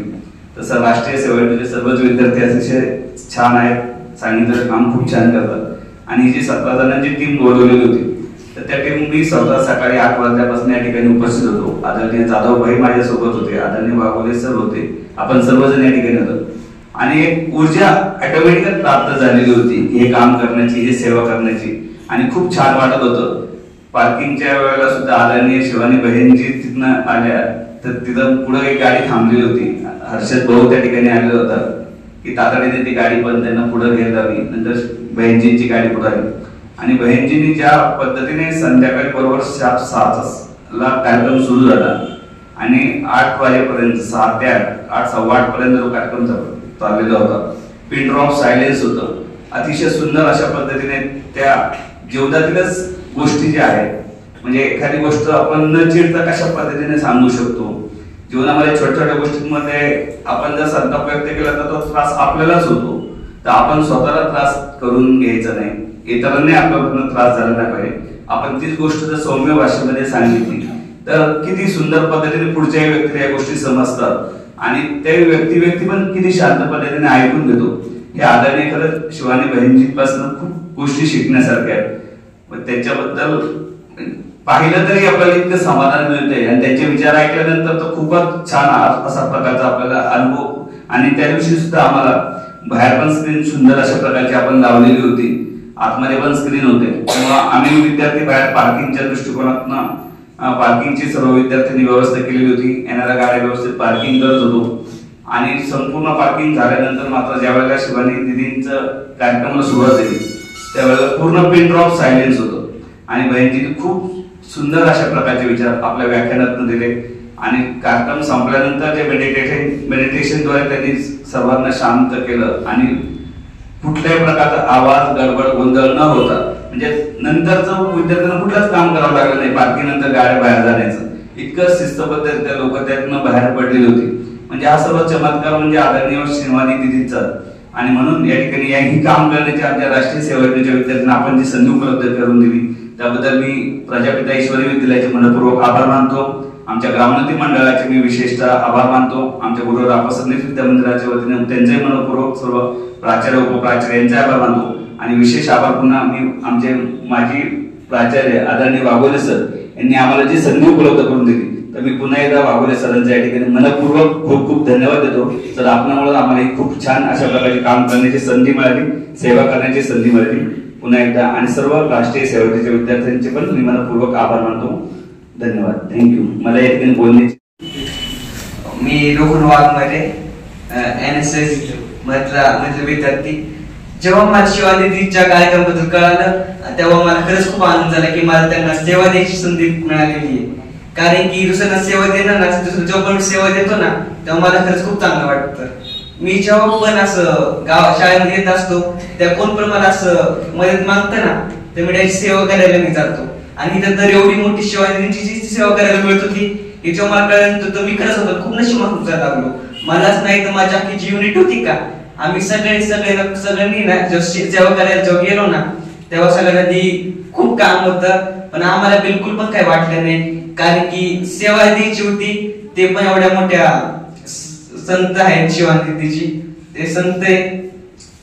तसं राष्ट्रीय सेवा योजनेचे सर्वच विद्यार्थी अतिशय छान आहेत, सांगितलेलं काम खूप छान करतात. आणि जी 17 जणांची टीम बोलवलेली होती तर त्या टीम मी स्वतः सकाळी 8 वाजल्यापासून या ठिकाणी उपस्थित होतो. आदरणीय जाधव भाई माझ्यासोबत होते, आदरणीय वाघोले सर होते, आपण सर्वजण या ठिकाणी होतो. आणि एक ऊर्जा ऑटोमॅटिकच प्राप्त झालेली होती हे काम करण्याची, हे सेवा करण्याची आणि खूप छान वाटत होतं. पार्किंगच्या वेळेला सुद्धा आदरणीय शिवानी बहिणजी तिथनं आल्या तर तिथं पुढे एक गाडी थांबलेली होती. हर्षद भाऊ त्या ठिकाणी आलेला होता की तातडीने ती गाडी पण त्यांना पुढे घेत आली. नंतर बहिणजींची गाडी पुढे आली आणि बहिणजींनी ज्या पद्धतीने संध्याकाळी बरोबर 7:30ला कार्यक्रम सुरू झाला आणि 8 वाजेपर्यंत 6 ते 8 सव्वा 8 पर्यंत तो कार्यक्रम चाललेला होता. पिन ड्रॉप सायलेन्स होतं. अतिशय सुंदर अशा पद्धतीने त्या जीवनातीलच गोष्टी ज्या आहेत, म्हणजे एखादी गोष्ट आपण न चिडता कशा पद्धतीने सांगू शकतो. जीवनामध्ये छोट्या छोट्या गोष्टींमध्ये आपण जर संताप व्यक्त केला तर तो त्रास आपल्यालाच होतो. तर आपण स्वतःला त्रास करून घ्यायचा नाही, इतरांनी आपल्याकडून त्रास झाला नाही पाहिजे. आपण तीच गोष्ट जर सौम्य भाषेमध्ये सांगितली तर किती सुंदर पद्धतीने पुढच्या व्यक्तीला या गोष्टी समजतात आणि त्या व्यक्ती पण किती शांत पद्धतीने ऐकून घेतो. हे आदरणीय खरंच शिवानी बहिणजींपासून खूप गोष्टी शिकण्यासारख्या आहेत. त्यांच्याबद्दल पाहिलं तरी आपल्याला इतकं समाधान मिळतंय आणि त्यांचे विचार ऐकल्यानंतर तर खूपच छान असा प्रकारचा आपल्याला अनुभव. आणि त्या दिवशी सुद्धा आम्हाला बाहेर पण स्क्रीन सुंदर अशा प्रकारची आपण लावलेली होती, आतमध्ये पण स्क्रीन होते. त्यामुळे आम्ही विद्यार्थी बाहेर पार्किंगच्या दृष्टिकोनातून पार्किंगची सर्व विद्यार्थ्यांनी व्यवस्था केलेली होती. येणाऱ्या गाड्या व्यवस्थित पार्किंग करत होतो आणि संपूर्ण पार्किंग झाल्यानंतर मात्र ज्या वेळेला शिवानी दीदींचं कार्यक्रमाला सुरुवात झाली त्यावेळेला पूर्ण पिन ड्रॉप सायलेन्स होतं आणि बहिणजींनी खूप सुंदर अशा प्रकारचे विचार आपल्या व्याख्यानातून दिले. आणि कार्यक्रम संपल्यानंतर जे मेडिटेशनद्वारे त्यांनी सर्वांना शांत केलं आणि कुठल्याही प्रकारचा आवाज गडबड गोंधळ न होता, म्हणजे नंतरचं विद्यार्थ्यांना कुठलंच काम करावं लागलं नाही. पार्किंग नंतर गाड्या बाहेर जाण्याचं इतकं शिस्तबद्धरित्या लोक त्यातनं बाहेर पडलेली होती. म्हणजे हा सर्व चमत्कार म्हणजे आदरणीय शिवानी दीदींचा. आणि म्हणून या ठिकाणी ही काम करण्याची आमच्या राष्ट्रीय सेवा योजनेच्या विद्यार्थ्यांना आपण जी संधी उपलब्ध करून दिली त्याबद्दल मी प्रजापिता ईश्वरी विद्यालयाचे मनपूर्वक आभार मानतो. आमच्या ग्रामोन्नती मंडळाचे मी विशेषतः आभार मानतो. आमच्या गुरु रामप्रसाद विद्या मंदिराच्या वतीने त्यांचे मनपूर्वक सर्व प्राचार्य उपप्राचार्य यांचे आभार मानतो. आणि विशेष आभार पुन्हा मी आमचे माजी प्राचार्य आदरणीय वाघोले सर यांनी आम्हाला जी संधी उपलब्ध करून दिली तर मी पुन्हा एकदा वाघोले सरांच्या या ठिकाणी मनपूर्वक खूप खूप धन्यवाद देतो. सर आपल्यामुळे आम्हाला खूप छान अशा प्रकारचे काम करण्याची संधी मिळाली, सेवा करण्याची संधी मिळाली. पुन्हा एकदा आणि सर्व राष्ट्रीय सेवाचे विद्यार्थ्यांचे पण मी मनपूर्वक आभार मानतो. धन्यवाद. थँक्यू. मला या ठिकाणी बोलण्याची मी रोहन वाघमारे NSS मधला विद्यार्थी. जेव्हा मला शिवाजीच्या कार्यक्रमाबद्दल कळालं तेव्हा मला खरंच खूप आनंद झाला की मला त्यांना सेवा द्यायची संधी मिळालेली आहे. कारण की दुसऱ्यांना सेवा देणं ना, दुसरं जेव्हा पण सेवा देतो ना तेव्हा मला खरंच खूप चांगलं वाटतं. मी जेव्हा पण असं शाळेमध्ये येत असतो त्या कोण पण मला असं मदत मागतं ना तर मी त्याची सेवा करायला मी जातो. आणि इथं तर एवढी मोठी शिवाजीची जी सेवा करायला मिळत होती की जेव्हा मला कळल्यानंतर तर मी खरंच होतो खूप नशिबात लागलो. मलाच नाही तर माझी अख्खी जी युनिट होती का, आम्ही सगळ्यांनी ना जेव्हा करायला जेव्हा गेलो ना तेव्हा सगळ्यांनी खूप काम होतं पण आम्हाला बिलकुल पण काही वाटलं नाही. कारण की सेवा द्यायची होती, ते पण एवढ्या मोठ्या संत आहेत शिवाजीची, ते संत आहे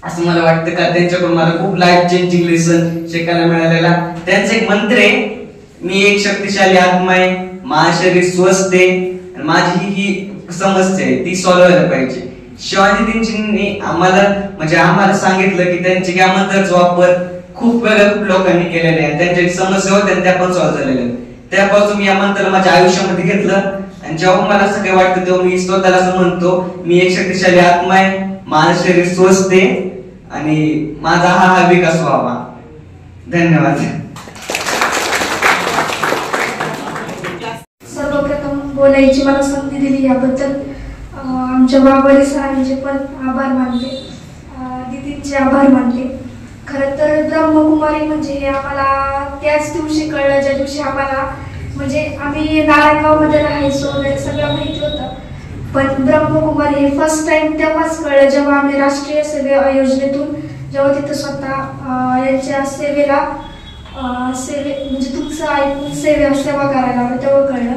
असं मला वाटतं का त्यांच्याकडून मला खूप लाईफ चेंजिंग लेसन शिकायला मिळालेला. त्यांचं एक मंत्र आहे, मी एक शक्तिशाली आत्मा आहे, माझं शरीर स्वस्थ आहे आणि माझी ही समस्या आहे ती सॉल्व्ह व्हायला पाहिजे. शिवाजीजींनी आम्हाला सांगितलं की त्यांच्या या मंत्राचा वापर खूप लोकांनी केलेला आहे, त्यांच्या समस्या होत्या त्या पण सॉल्व्ह झालेल्या आहेत. त्यापासून मी या मंत्राला माझ्या आयुष्यामध्ये घेतलं आणि जेव्हा मला असं काही वाटतं तेव्हा मी स्वतःला असं म्हणतो मी एक शक्तिशाली आत्मा आहे, माझं शरीर स्वस्थ आहे आणि माझा हा विकास व्हावा. धन्यवाद. सर्वप्रथम बोलायची मला संधी दिली याबद्दल आमच्या वाघोले सरांचे पण आभार मानते, दीदींचे आभार मानते. खरं तर ब्रह्मकुमारी म्हणजे हे आम्हाला त्याच दिवशी कळलं ज्या दिवशी आम्हाला म्हणजे आम्ही नारायणगावमध्ये राहायचो वगैरे सगळं माहिती होतं पण ब्रह्मकुमारी हे फर्स्ट टाइम तेव्हाच कळलं जेव्हा आम्ही राष्ट्रीय सेवा योजनेतून जेव्हा तिथं स्वतः यांच्या सेवेला म्हणजे तुमचं ऐकून सेवा करायला हवं तेव्हा कळलं.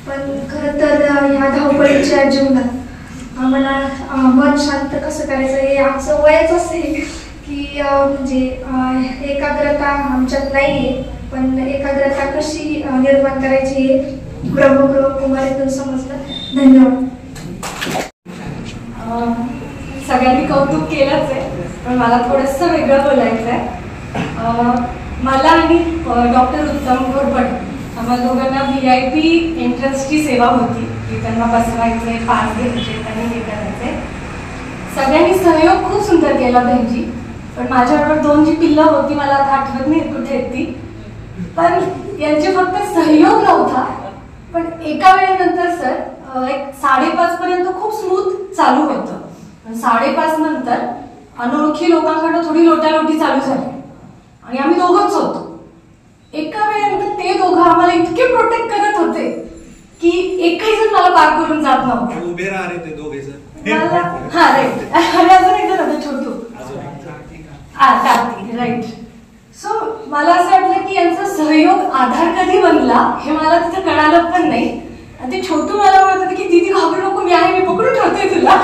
पण खरं तर ह्या धावपळीच्या जीवनात आम्हाला मन शांत कसं करायचं हे आमचं वयच असेल की म्हणजे एकाग्रता आमच्यात नाही आहे पण एकाग्रता कशी निर्माण करायची हे ब्रह्मकुमारीतून समजलं. धन्यवाद. सगळ्यांनी कौतुक केलंच आहे पण मला थोडंसं वेगळं बोलायचं आहे. मला आणि डॉक्टर उत्तम घोरपडे आम्हाला दोघांना VIP एंट्रन्सची सेवा होती की त्यांना बसवायचे, पास घ्यायचे, त्यांनी हे करायचे. सगळ्यांनी सहयोग खूप सुंदर केला त्यांची. पण माझ्याबरोबर 2 जी पिल्लं होती मला आता आठवत नाही कुठे ती पण यांचे फक्त सहयोग नव्हता पण एका वेळेनंतर सर एक 5:30 पर्यंत खूप स्मूथ चालू होतं पण 5:30 नंतर अनोळखी लोकांकडून थोडी लोटालोटी चालू झाली आणि आम्ही दोघंच होतो. एका वेळेनंतर ते दोघं आम्हाला इतके प्रोटेक्ट करत होते की एकही जण मला पार करून जात नव्हता. उभे राहते ते दोघे जण. हा राईट. आणि अजून एक जण होतं छोटू राईट. सो मला असं वाटलं की यांचा सहयोग आधार कधी बनला हे मला तिथं कळालं पण नाही आणि ते छोटू मला म्हणत होते की दीदी घाबरू नको मी आहे मी पकडून ठेवते तुला.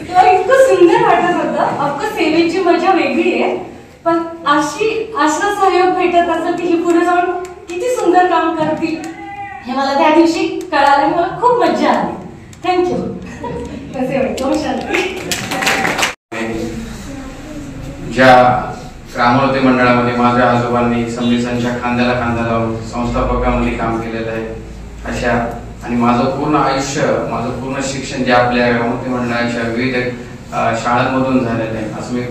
तेव्हा इतकं सुंदर वाटत होतं. अख्खं सेवेची मजा वेगळी आहे पण असा सहयोग भेटत असेल की ही पुढे जाऊन किती सुंदर काम करतील हे मला त्या दिवशी कळालं. मला खूप मजा आली. थँक्यू. कसे वाटतं ज्या ग्रामोन्नती मंडळामध्ये माझ्या आजोबांनी समविसांच्या खांद्याला खांदा लावून संस्थापकांमध्ये काम केलेलं आहे अशा आणि माझं पूर्ण आयुष्य माझं पूर्ण शिक्षण जे आपल्या ग्रामोन्नती मंडळाच्या विविध शाळांमधून झालेलं आहे असं मी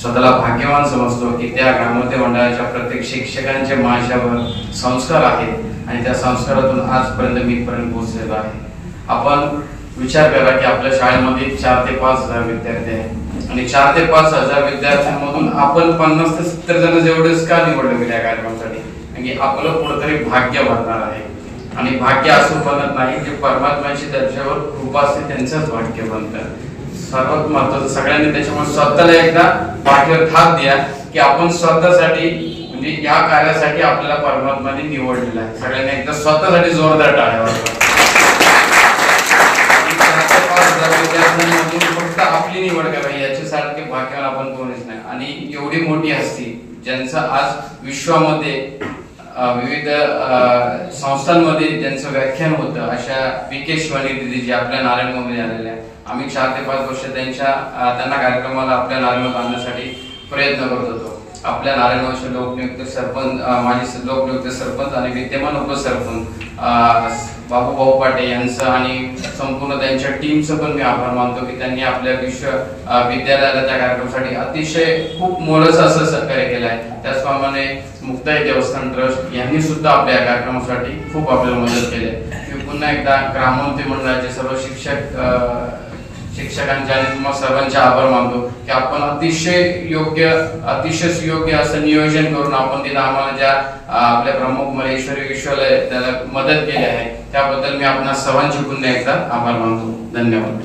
स्वतःला भाग्यवान समजतो की त्या ग्रामोन्नती मंडळाच्या प्रत्येक शिक्षकांचे माझ्यावर संस्कार आहेत आणि त्या संस्कारातून आजपर्यंत मी इथपर्यंत पोहोचलेलो आहे. आपण विचार करा की आपल्या शाळेमध्ये 4 ते 5 हजार विद्यार्थी आहेत आणि 4 ते 5 हजार विद्यार्थ्यांमधून आपण 50 ते 70 जण जेवढेच का निवडले गेले या कार्यक्रमासाठी आणि आपलं कुठेतरी भाग्य बनणार आहे आणि भाग्य असं बनत नाही जे परमात्म्याची त्याच्यावर कृपा असते त्यांचंच भाग्य बनतं. सर्वात महत्वाचं सगळ्यांनी त्याच्यामुळे स्वतःला एकदा पाठीवर थाप द्या की आपण स्वतःसाठी म्हणजे या कार्यासाठी आपल्याला परमात्माने निवडलेलं आहे. सगळ्यांनी एकदा स्वतःसाठी जोरदार टाळ्या वाजवा. फक्त आपली निवड करावी याच्यासारखे भाग्यवान आपण कोणीच नाही आणि एवढी मोठी हस्ती ज्यांचा आज विश्वामध्ये विविध संस्थांमध्ये ज्यांचं व्याख्यान होतं अशा पी.के. शिवानी दिदी जी आपल्या नारायणगावमध्ये आलेल्या आहे. आम्ही 4 ते 5 वर्ष त्यांना कार्यक्रमाला आपल्या नारायणगावात आणण्यासाठी प्रयत्न करत होतो. आपल्या नारायणगावचे लोकनियुक्त सरपंच, माजी लोकनियुक्त सरपंच आणि विद्यमान उपसरपंच बाबूभाऊ पाटे यांचं आणि संपूर्ण त्यांच्या टीमचं पण मी आभार मानतो की त्यांनी आपल्या विद्यालयाला त्या कार्यक्रमासाठी अतिशय खूप मोलाचं असं सहकार्य केलं आहे. त्याचप्रमाणे मुक्ताई देवस्थान ट्रस्ट यांनी सुद्धा आपल्या कार्यक्रमासाठी खूप आपल्याला मदत केली आहे. मी पुन्हा एकदा ग्रामोन्नती मंडळाचे सर्व शिक्षकांचे आणि तुम्हाला सर्वांचे आभार मानतो की आपण अतिशय सुयोग्य असं नियोजन करून आपण तिथे आम्हाला ज्या आपल्या ब्रह्मकुमारी ईश्वरी विश्वालय त्याला मदत केली आहे त्याबद्दल मी आपणा सर्वांचे पुन्हा एकदा आभार मानतो. धन्यवाद.